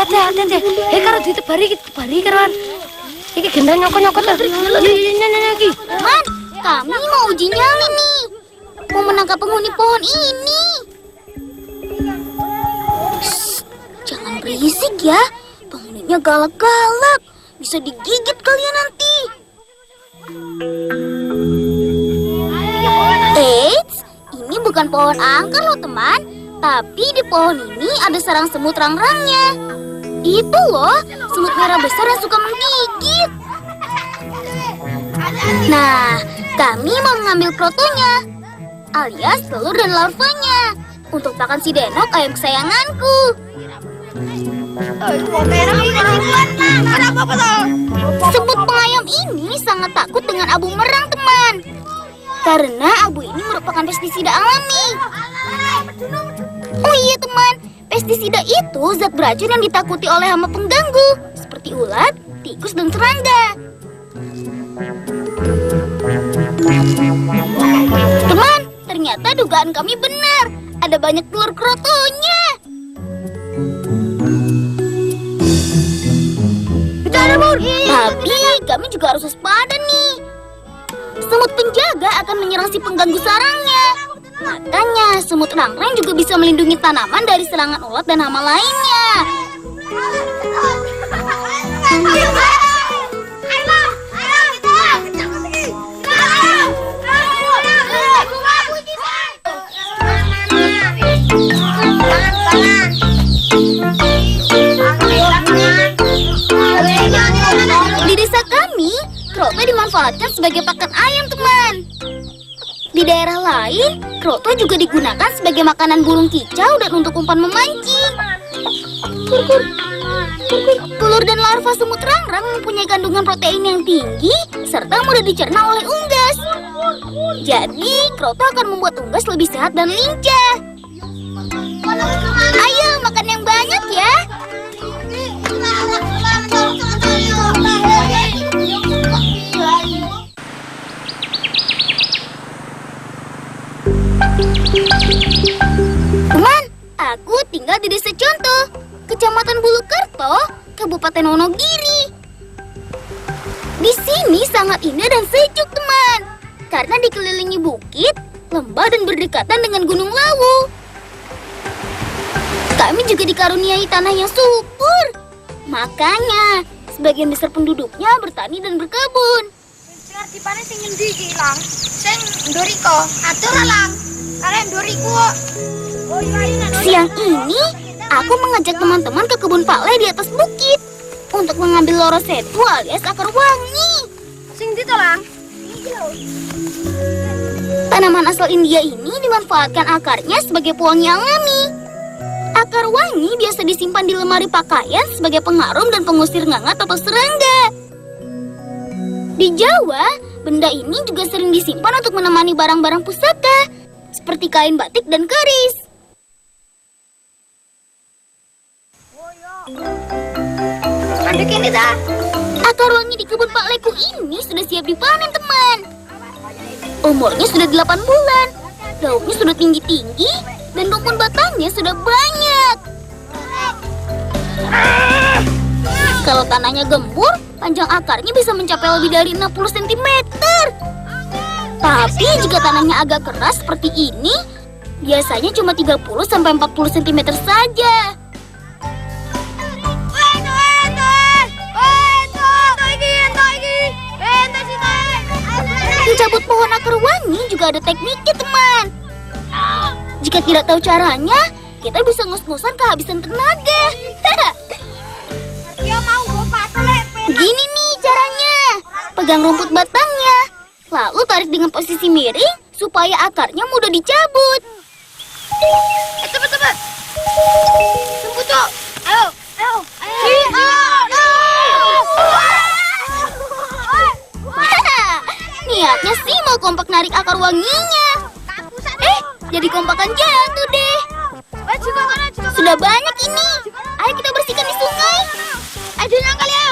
Hati-hati. Karo ditebari karuan. Iki gendang nyokot-nyokot ta. Iki. Man, kami mau uji nyali nih. Mau menangkap penghuni pohon ini. Shh, jangan berisik ya. Penghuninya galak-galak. Bisa digigit kalian nanti. Eits, ini bukan pohon angker loh teman. Tapi di pohon ini ada sarang semut rang-rangnya. Itu loh, semut merah besar yang suka menggigit. Nah, kami mau mengambil krotonya, alias telur dan larvanya, untuk makan si Denok ayam kesayanganku. Semut pengayam ini sangat takut dengan abu merang, teman. Karena abu ini merupakan pestisida alami. Oh iya teman, pestisida itu zat beracun yang ditakuti oleh hama pengganggu, seperti ulat, tikus, dan serangga. Teman, ternyata dugaan kami benar. Ada banyak telur krotonya. Tapi kami juga harus waspada nih. Semut penjaga akan menyerang si pengganggu sarangnya. Makanya semut rang-rang juga bisa melindungi tanaman dari serangan ulat dan hama lainnya. Di desa kami, kroto dimanfaatkan sebagai pakan ayam, teman. Di daerah lain, kroto juga digunakan sebagai makanan burung kicau dan untuk umpan memancing. Telur dan larva semut rang-rang mempunyai kandungan protein yang tinggi serta mudah dicerna oleh unggas. Jadi, kroto akan membuat unggas lebih sehat dan lincah. Ayo, makan yang banyak ya. Teman, aku tinggal di Desa Contoh, Kecamatan Bulukerto, Kabupaten Wonogiri. Di sini sangat indah dan sejuk, teman, karena dikelilingi bukit, lembah, dan berdekatan dengan Gunung Lawu. Kami juga dikaruniai tanah yang subur. Makanya, sebagian besar penduduknya bertani dan berkebun. Dipane sing ngendi iki, Lang? Sing ndoriko, atur Lang. Kalian ndoriku. Oh iya. Siang ini, aku mengajak teman-teman ke kebun Pak Le di atas bukit untuk mengambil loro setu alias akar wangi. Sing ndi to, Lang? Tanaman asal India ini dimanfaatkan akarnya sebagai pewangi alami. Akar wangi biasa disimpan di lemari pakaian sebagai pengharum dan pengusir ngangat atau serangga. Di Jawa, benda ini juga sering disimpan untuk menemani barang-barang pusaka, seperti kain batik dan keris. Akar wangi di kebun Pak Leku ini sudah siap dipanen, teman. Umurnya sudah 8 bulan, daunnya sudah tinggi-tinggi, dan rumpun batangnya sudah banyak. Kalau tanahnya gembur, panjang akarnya bisa mencapai lebih dari 60 cm. Tapi jika tanahnya agak keras seperti ini, biasanya cuma 30-40 cm saja. Mencabut pohon akar wangi juga ada tekniknya, teman. Jika tidak tahu caranya, kita bisa ngos-ngosan kehabisan tenaga. Gini nih caranya. Pegang rumput batangnya, lalu tarik dengan posisi miring supaya akarnya mudah dicabut. Cepet. Tunggu, Cok. Ayo. Niatnya sih mau kompak narik akar wanginya. Jadi kompakan jatuh deh. Sudah banyak ini. Ayo kita bersihkan di sungai. Ayo nangkal ya.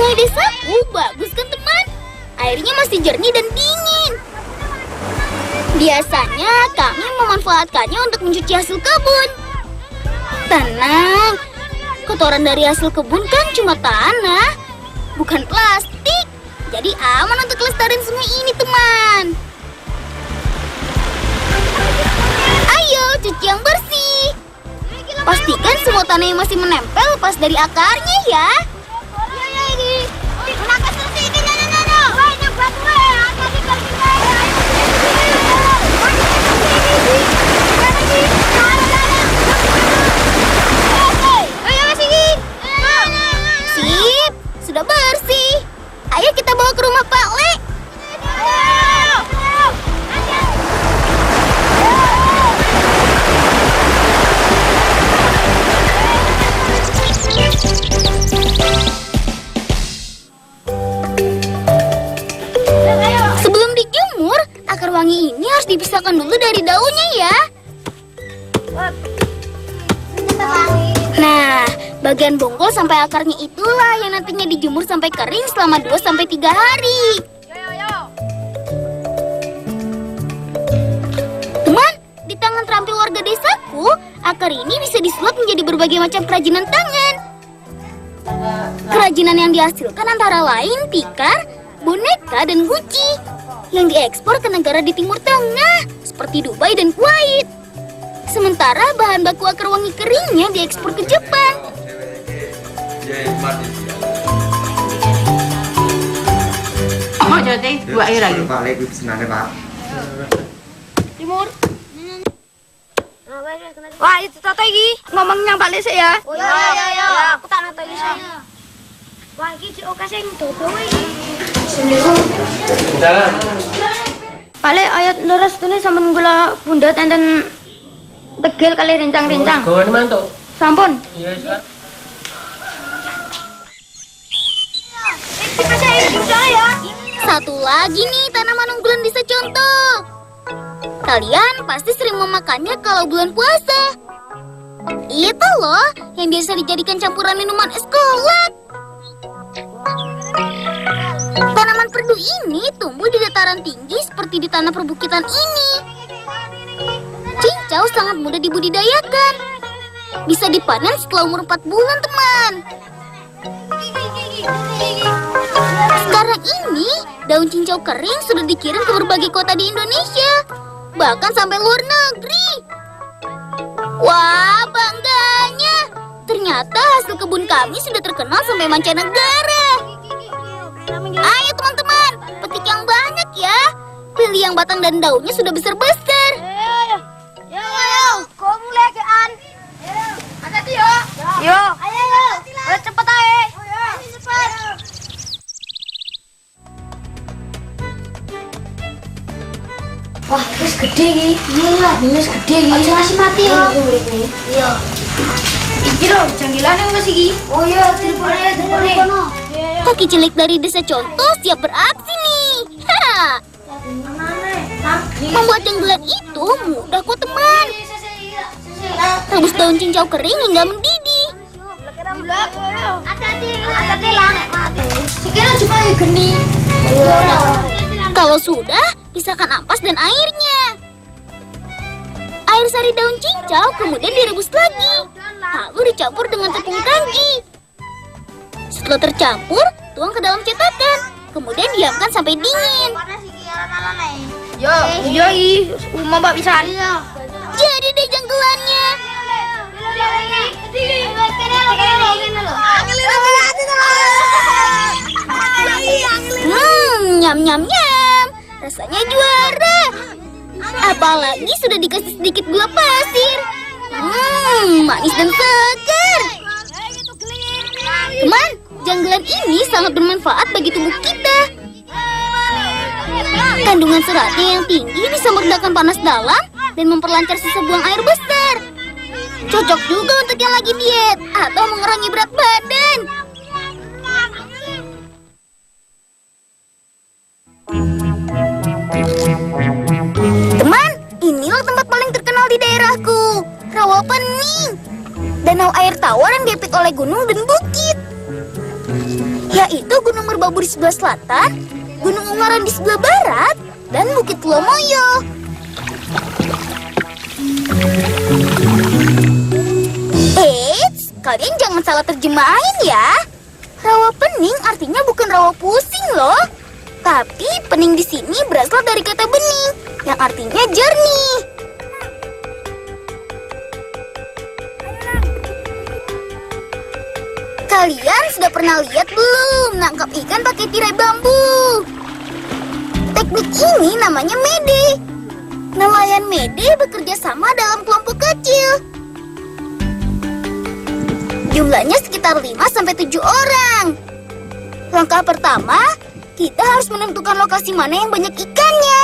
Sungai desaku bagus kan teman? Airnya masih jernih dan dingin. Biasanya kami memanfaatkannya untuk mencuci hasil kebun. Tenang, kotoran dari hasil kebun kan cuma tanah, bukan plastik. Jadi aman untuk kelestarian sungai ini, teman. Ayo, cuci yang bersih. Pastikan semua tanah yang masih menempel lepas dari akarnya ya. Sip, sudah bersih. Ayo kita bawa ke rumah Pak Le. Sebelum dijemur, akar wangi ini harus dipisahkan dulu dari daunnya ya. Nah, bagian bonggol sampai akarnya itulah yang nantinya dijemur sampai kering selama 2-3 hari. Teman, di tangan terampil warga desaku, akar ini bisa disulap menjadi berbagai macam kerajinan tangan. Kerajinan yang dihasilkan antara lain tikar, boneka, dan guci yang diekspor ke negara di Timur Tengah seperti Dubai dan Kuwait. Sementara bahan baku akar wangi keringnya diekspor ke Jepang. Oh, jadi 2 air lagi. Timur. Wah, itu Toto iki ngomongnya balik sih ya. Oh ya. Aku tak nonton iki. Wah, iki si Oka sing dodo iki. Balik ayat leres tune sampean kula bundut enten tegel kali rencang-rencang. Gawane mantuk. Sampun. Iya, Kak. Satu lagi nih tanaman unggulan desa contoh. Kalian pasti sering memakannya kalau bulan puasa. Itu loh yang biasa dijadikan campuran minuman es kolak. Tanaman perdu ini tumbuh di dataran tinggi seperti di tanah perbukitan ini. Cincau sangat mudah dibudidayakan. Bisa dipanen setelah umur 4 bulan, teman. Sekarang ini, daun cincau kering sudah dikirim ke berbagai kota di Indonesia. Bahkan sampai luar negeri. Wah, bangganya. Ternyata hasil kebun kami sudah terkenal sampai mancanegara. Ayo teman-teman, petik yang banyak ya. Pilih yang batang dan daunnya sudah besar-besar. Ayo, kau mulai kean. Hati-hati yo. Yo. Ayo. Cepet ae. Cepat. Wah, wis gede iki. Iya, wis gede iki. Aja masih mati yo. Iya. Iki lho, janggilane wis iki. Oh iya, telepon. Kaki cilik dari desa contoh siap beraksi nih. Ha! Membuat janggelan itu mudah kok teman. Rebus daun cincau kering hingga mendidih. Hati-hati lang. Sekira cuma geni. Kalau sudah, pisahkan ampas dan airnya. Air sari daun cincau kemudian direbus lagi. Lalu dicampur dengan tepung kanji. Setelah tercampur, tuang ke dalam cetakan. Kemudian diamkan sampai dingin. Yo, iya iki. Mbak pisan. Jadi deh janggelannya. Nyam-nyam-nyam. Rasanya juara. Apalagi sudah dikasih sedikit gula pasir. Manis dan segar. Teman, janggelan ini sangat bermanfaat bagi tubuh kita. Kandungan seratnya yang tinggi bisa meredakan panas dalam dan memperlancar sisa buang air besar. Cocok juga untuk yang lagi diet atau mengurangi berat badan. Teman, inilah tempat paling terkenal di daerahku, Rawapening. Danau air tawar yang diapit oleh gunung dan bukit. yaitu Gunung Merbabu di sebelah selatan, Gunung Ungaran di sebelah barat, dan Bukit Lomoyo. Eits, kalian jangan salah terjemahin ya. Rawa pening artinya bukan rawa pusing loh. Tapi pening di sini berasal dari kata bening, yang artinya jernih. Kalian sudah pernah lihat belum nangkap ikan pakai tirai bambu? Teknik ini namanya mede. Nelayan mede bekerja sama dalam kelompok kecil. Jumlahnya sekitar 5-7 orang. Langkah pertama, kita harus menentukan lokasi mana yang banyak ikannya.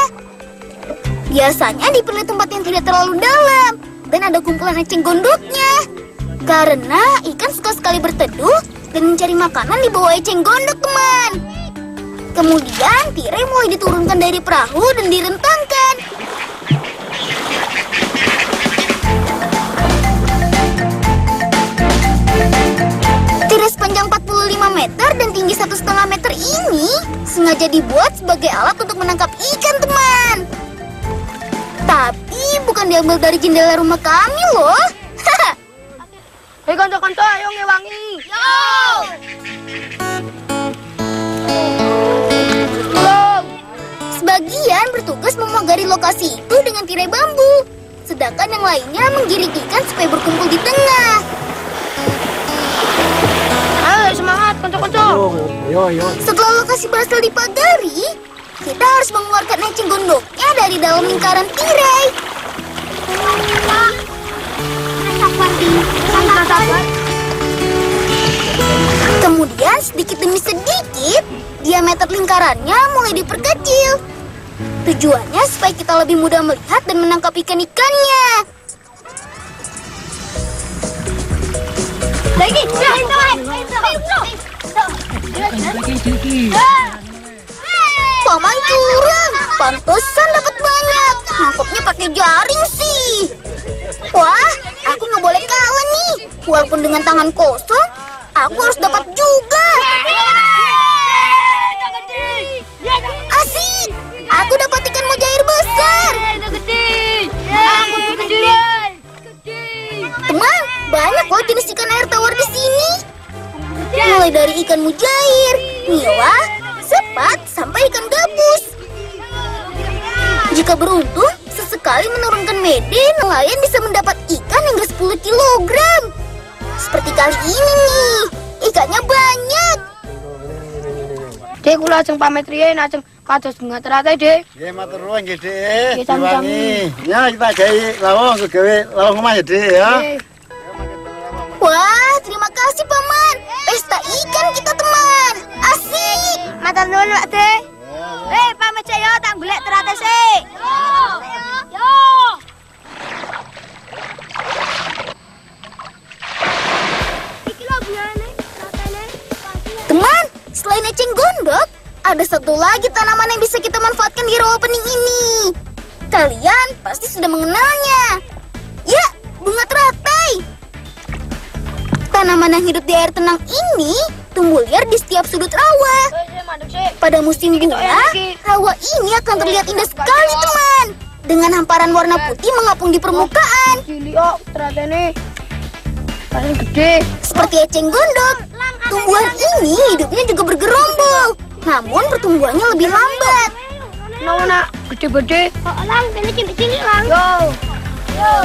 Biasanya dipilih tempat yang tidak terlalu dalam dan ada kumpulan eceng gondoknya. Karena ikan suka sekali berteduh dan mencari makanan di bawah eceng gondok, teman. Kemudian tirai mulai diturunkan dari perahu dan direntangkan. Tirai sepanjang 45 meter dan tinggi 1,5 meter ini sengaja dibuat sebagai alat untuk menangkap ikan, teman. Tapi bukan diambil dari jendela rumah kami loh. Hei kanca-kanca, ayo ngewangi. Yo! Sebagian bertugas memagari lokasi itu dengan tirai bambu, sedangkan yang lainnya menggiring ikan supaya berkumpul di tengah. Ayo semangat kanca-kanca. Yo. Setelah lokasi berhasil dipagari, kita harus mengeluarkan eceng gondoknya dari dalam lingkaran tirai. Kemudian sedikit demi sedikit, diameter lingkarannya mulai diperkecil. Tujuannya supaya kita lebih mudah melihat dan menangkap ikan-ikannya. Paman curang, pantesan dapat banyak. Nangkapnya pakai jaring sih. Wah, aku nggak boleh kalah nih. Walaupun dengan tangan kosong, aku harus dapat juga. Asik, aku dapat ikan mujair besar. Teman, banyak loh jenis ikan air tawar di sini. Mulai dari ikan mujair, nila, sepat, sampai ikan gabus. Jika beruntung, sesekali menurunkan mede, nelayan bisa mendapat ikan hingga 10 kilogram. Seperti kali ini nih, ikannya banyak. Dek, kula ajeng pamit riyen ajeng kados bunga teratai, Dek. Nggih, matur nuwun nggih, Dik. Nggih, sami-sami. Diwangi. Ya, kita gawe lawang gawe lawang omah ya, Dik ya. Wah, terima kasih Paman. Pesta ikan kita, teman. Asik. Matur nuwun, Pak, Dek. Pamit saya tak golek teratai sik. Yo. Teman, selain eceng gondok, ada satu lagi tanaman yang bisa kita manfaatkan di rawa pening ini. Kalian pasti sudah mengenalnya. Ya, bunga teratai. Tanaman yang hidup di air tenang ini tumbuh liar di setiap sudut rawa. Pada musim bunga, rawa ini akan terlihat indah sekali, teman. Dengan hamparan warna putih mengapung di permukaan. Cilik teratai nih. Paling gede. Seperti eceng gondok, tumbuhan ini hidupnya juga bergerombol. Namun pertumbuhannya lebih lambat. Nak gede-gede. Lang, ini cilik-cilik lang. Yo.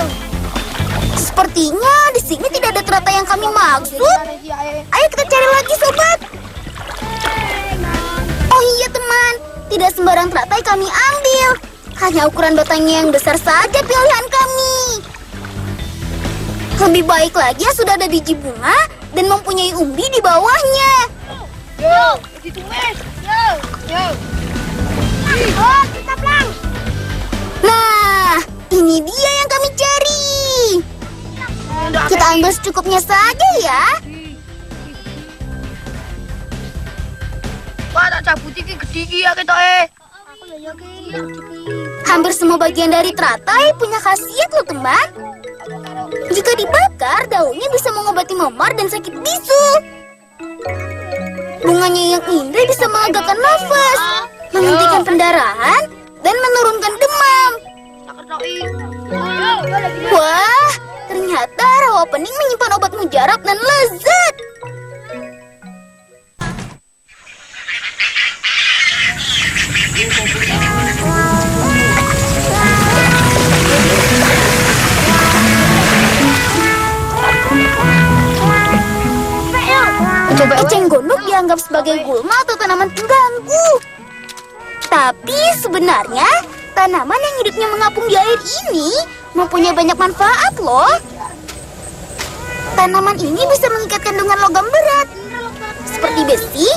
Sepertinya di sini tidak ada teratai yang kami maksud. Ayo kita cari lagi, sobat. Oh iya, teman. Tidak sembarang teratai kami ambil. Hanya ukuran batangnya yang besar saja pilihan kami. Lebih baik lagi ya sudah ada biji bunga dan mempunyai umbi di bawahnya. Yo, ditumis. Yo. Oh, kita pulang. Nah, ini dia yang kami cari. Kita ambil secukupnya saja ya. Wah, tak cabut iki gede iki ya ketok Aku ya ki. Hampir semua bagian dari teratai punya khasiat loh, teman. Jika dibakar, daunnya bisa mengobati memar dan sakit bisu. Bunganya yang indah bisa melegakan nafas, menghentikan pendarahan, dan menurunkan demam. Wah, ternyata rawa pening menyimpan obat mujarab dan lezat. Eceng gondok dianggap sebagai gulma atau tanaman pengganggu. Tapi sebenarnya tanaman yang hidupnya mengapung di air ini mempunyai banyak manfaat loh. Tanaman ini bisa mengikat kandungan logam berat seperti besi,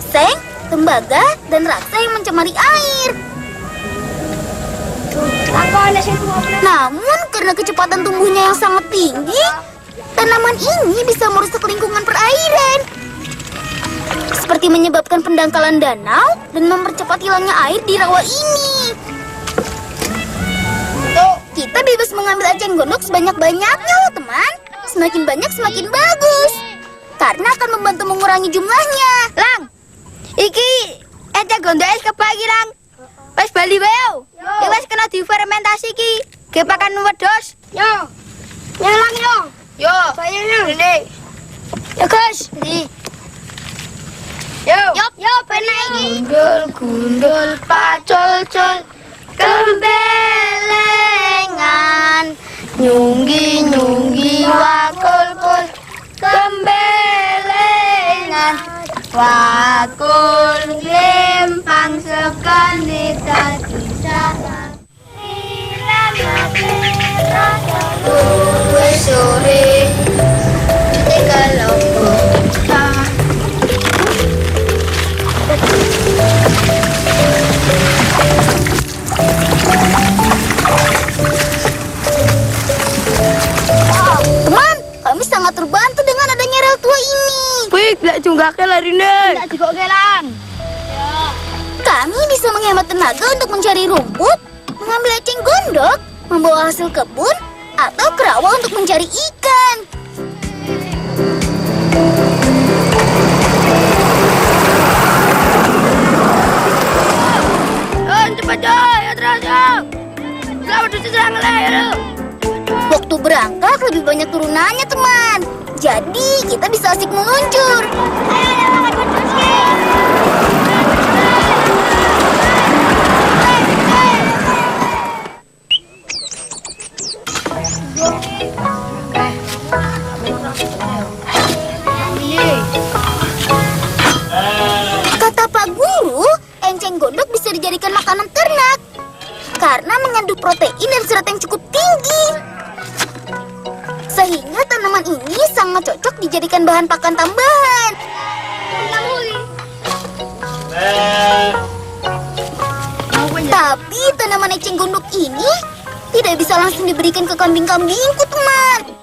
seng, tembaga, dan raksa yang mencemari air. Namun karena kecepatan tumbuhnya yang sangat tinggi, tanaman ini bisa merusak lingkungan perairan, seperti menyebabkan pendangkalan danau dan mempercepat hilangnya air di rawa ini. Kita bebas mengambil eceng gondok sebanyak-banyaknya loh teman. Semakin banyak semakin bagus, karena akan membantu mengurangi jumlahnya. Lang, iki eceng gondok es kebagi lang. Pas bali weo. Ya wes kena difermentasi ki. Ge pakan wedhos. Yo. Ya lang yo. Yo. Saya ini. Ya guys, ini. Yo. Yo pena iki. Gundul pacol-col kembelengan. Nyunggi wakul-kul kembelengan. Wakul lempang sekali tadi salah. Tunggu sore ketika lombok. Teman, kami sangat terbantu dengan adanya rel tua ini. Wih, gak junggake larine. Gak digokke lang. Kami bisa menghemat tenaga untuk mencari rumput, mengambil eceng gondok, membawa hasil kebun, atau ke rawa untuk mencari ikan. Cepat coy, ya terus yo. Selamat diserang layar. Waktu berangkat lebih banyak turunannya teman. Jadi kita bisa asik meluncur. Ayo makan wedhus ki. Kata Pak Guru, eceng gondok bisa dijadikan makanan ternak karena mengandung protein dan serat yang cukup tinggi. Sehingga tanaman ini sangat cocok dijadikan bahan pakan tambahan. Tapi tanaman eceng gondok ini tidak bisa langsung diberikan ke kambing-kambingku teman.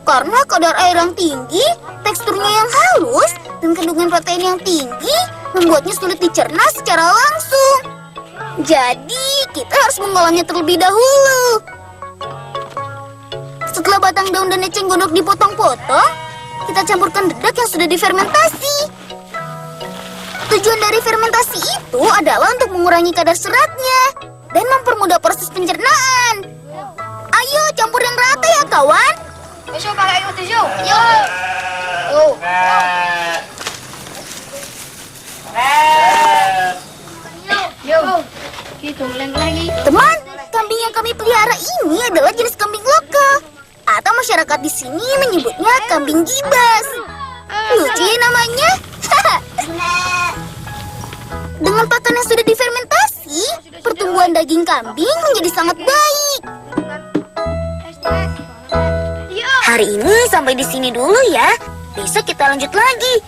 Karena kadar air yang tinggi, teksturnya yang halus, dan kandungan protein yang tinggi membuatnya sulit dicerna secara langsung. Jadi kita harus mengolahnya terlebih dahulu. Setelah batang daun dan eceng gondok dipotong-potong, kita campurkan dedak yang sudah difermentasi. Tujuan dari fermentasi itu adalah untuk mengurangi kadar seratnya dan mempermudah proses pencernaan. Ayo campur yang rata ya kawan. Besok pakai ikut tisu. Yo. Yo. Gitu lagi. Teman, kambing yang kami pelihara ini adalah jenis kambing lokal. Atau masyarakat di sini menyebutnya kambing gibas. Lucu ya namanya. Dengan pakan yang sudah difermentasi, pertumbuhan daging kambing menjadi sangat baik. Hari ini sampai di sini dulu ya. Besok kita lanjut lagi.